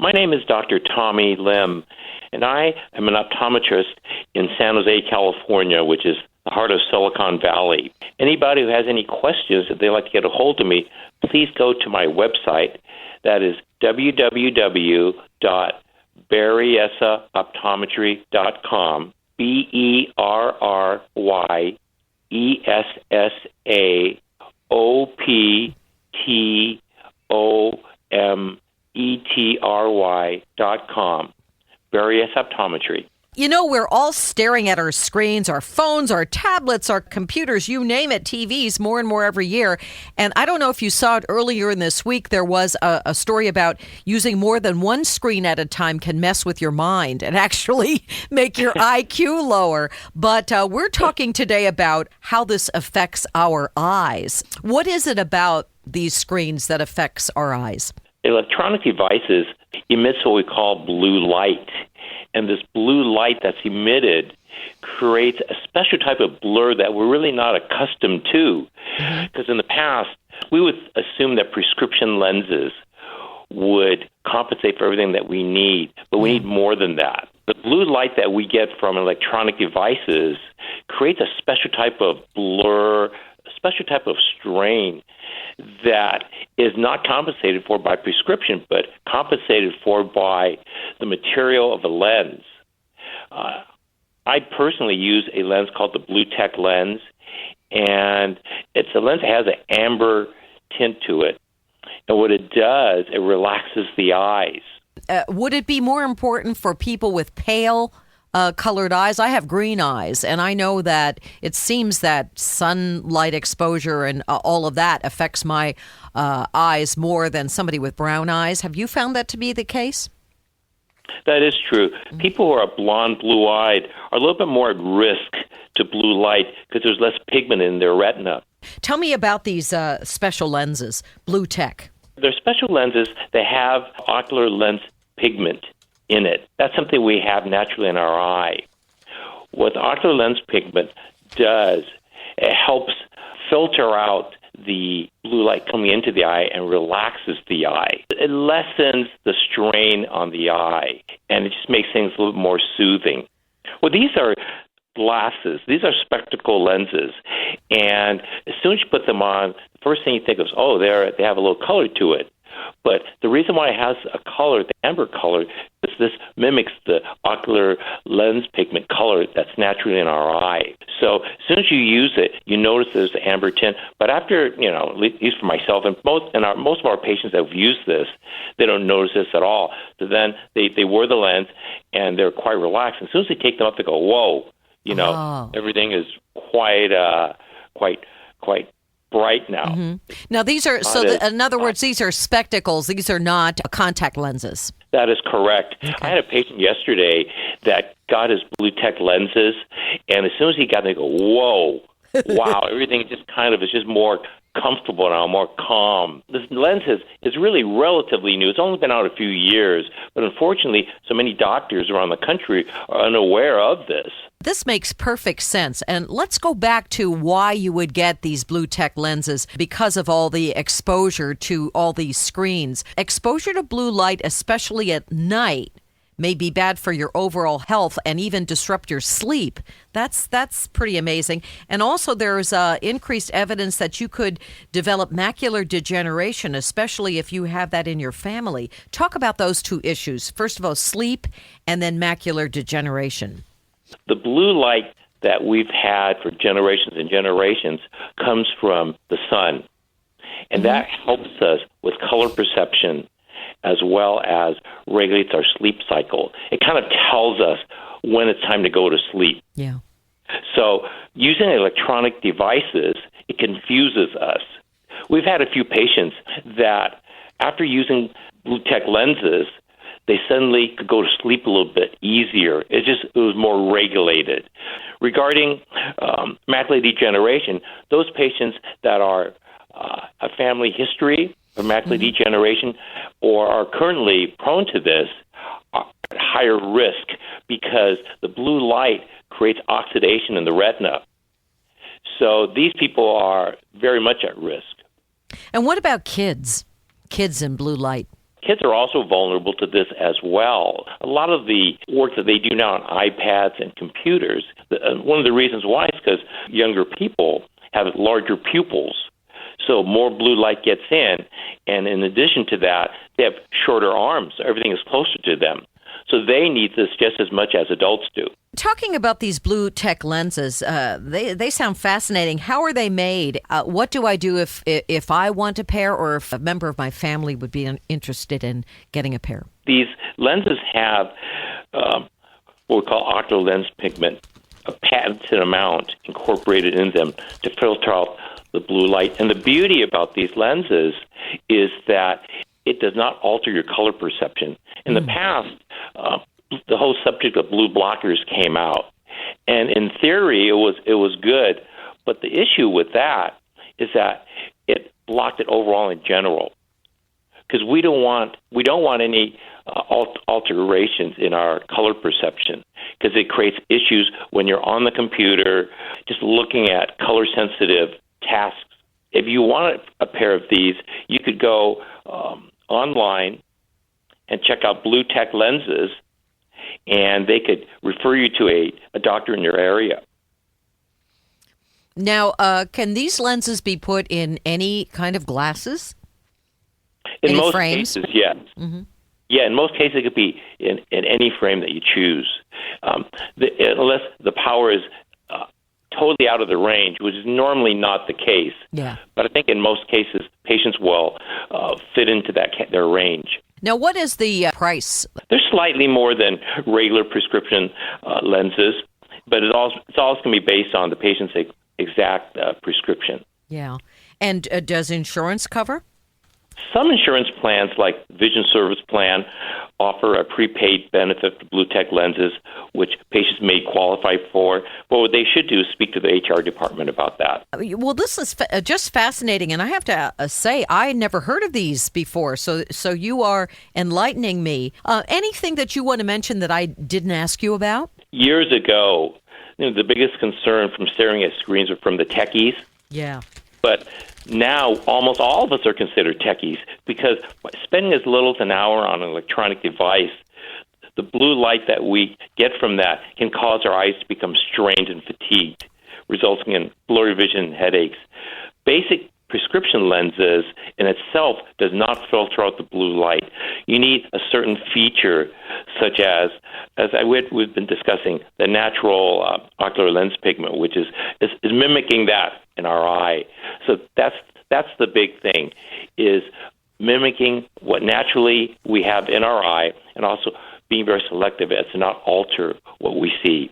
My name is Dr. Tommy Lim, and I am an optometrist in San Jose, California, which is the heart of Silicon Valley. Anybody who has any questions that they'd like to get a hold of me, please go to my website. That is www.berryessaoptometry.com, BerryessaOptometry.com. Berryessa Optometry. You know, we're all staring at our screens, our phones, our tablets, our computers, you name it, TVs, more and more every year. And I don't know if you saw it earlier in this week, there was a story about using more than one screen at a time can mess with your mind and actually make your IQ lower. But we're talking today about how this affects our eyes. What is it about these screens that affects our eyes? Electronic devices emit what we call blue light. And this blue light that's emitted creates a special type of blur that we're really not accustomed to. Because in the past, we would assume that prescription lenses would compensate for everything that we need, but we need more than that. The blue light that we get from electronic devices creates a special type of blur, a special type of strain that is not compensated for by prescription, but compensated for by the material of the lens. I personally use a lens called the Blue Tech lens, and it's a lens that has an amber tint to it. And what it does, it relaxes the eyes. Would it be more important for people with pale colored eyes? I have green eyes, and I know that it seems that sunlight exposure and all of that affects my eyes more than somebody with brown eyes. Have you found that to be the case? That is true. People who are blonde, blue-eyed are a little bit more at risk to blue light because there's less pigment in their retina. Tell me about these special lenses, Blue Tech. They're special lenses that have ocular lens pigment in it. That's something we have naturally in our eye. What the ocular lens pigment does, it helps filter out the blue light coming into the eye and relaxes the eye. It lessens the strain on the eye, and it just makes things a little more soothing. Well, these are glasses. These are spectacle lenses, and as soon as you put them on, the first thing you think of is, oh, they have a little color to it. But the reason why it has a color, the amber color, is this mimics the ocular lens pigment color that's naturally in our eye. So as soon as you use it, you notice there's the amber tint. But after, at least for myself and most of our patients that have used this, they don't notice this at all. So then they wear the lens and they're quite relaxed. And as soon as they take them up, they go, whoa, everything is quite bright now. Mm-hmm. Now, these are, in other words, these are spectacles. These are not contact lenses. That is correct. Okay. I had a patient yesterday that got his Blue Tech lenses, and as soon as he got them, they go, whoa, wow, everything just kind of is just more comfortable now, more calm. This lens is really relatively new. It's only been out a few years, but unfortunately, so many doctors around the country are unaware of this. This makes perfect sense. And let's go back to why you would get these Blue Tech lenses because of all the exposure to all these screens. Exposure to blue light, especially at night, may be bad for your overall health and even disrupt your sleep. That's pretty amazing. And also there's increased evidence that you could develop macular degeneration, especially if you have that in your family. Talk about those two issues. First of all, sleep and then macular degeneration. The blue light that we've had for generations and generations comes from the sun. And that helps us with color perception as well as regulates our sleep cycle. It kind of tells us when it's time to go to sleep. Yeah. So using electronic devices, it confuses us. We've had a few patients that after using Blue Tech lenses, they suddenly could go to sleep a little bit easier. It was more regulated. Regarding macular degeneration, those patients that are a family history of macular degeneration or are currently prone to this are at higher risk because the blue light creates oxidation in the retina. So these people are very much at risk. And what about kids? Kids in blue light? kids are also vulnerable to this as well. A lot of the work that they do now on iPads and computers, one of the reasons why is because younger people have larger pupils. So more blue light gets in, and in addition to that, they have shorter arms. So everything is closer to them. So they need this just as much as adults do. Talking about these blue tech lenses, they sound fascinating. How are they made? What do I do if I want a pair, or if a member of my family would be interested in getting a pair? These lenses have what we call ocular lens pigment, a patented amount incorporated in them to filter out the blue light. And the beauty about these lenses is that it does not alter your color perception. In the past, the whole subject of blue blockers came out, and in theory, it was good. But the issue with that is that it blocked it overall in general, because we don't want any alterations in our color perception, because it creates issues when you're on the computer just looking at color sensitive tasks. If you want a pair of these, you could go online and check out Blue Tech lenses, and they could refer you to a doctor in your area. Now, can these lenses be put in any kind of glasses? In most frames? cases, yes. Mm-hmm. Yeah, in most cases, it could be in any frame that you choose, unless the power is totally out of the range, which is normally not the case. Yeah. But I think in most cases, patients will fit into their range. Now, what is the price? They're slightly more than regular prescription lenses, but it's always going to be based on the patient's exact prescription. Yeah. And does insurance cover? Some insurance plans, like Vision Service Plan, offer a prepaid benefit for Blue Tech lenses, which patients may qualify for. But what they should do is speak to the HR department about that. Well, this is just fascinating, and I have to say I never heard of these before. So you are enlightening me. Anything that you want to mention that I didn't ask you about? Years ago, the biggest concern from staring at screens were from the techies. Yeah. But now almost all of us are considered techies, because spending as little as an hour on an electronic device, the blue light that we get from that can cause our eyes to become strained and fatigued, resulting in blurry vision and headaches. Basic prescription lenses in itself does not filter out the blue light. You need a certain feature, such as we've been discussing, the natural ocular lens pigment, which is mimicking that in our eye. So that's the big thing, is mimicking what naturally we have in our eye, and also being very selective as to not alter what we see.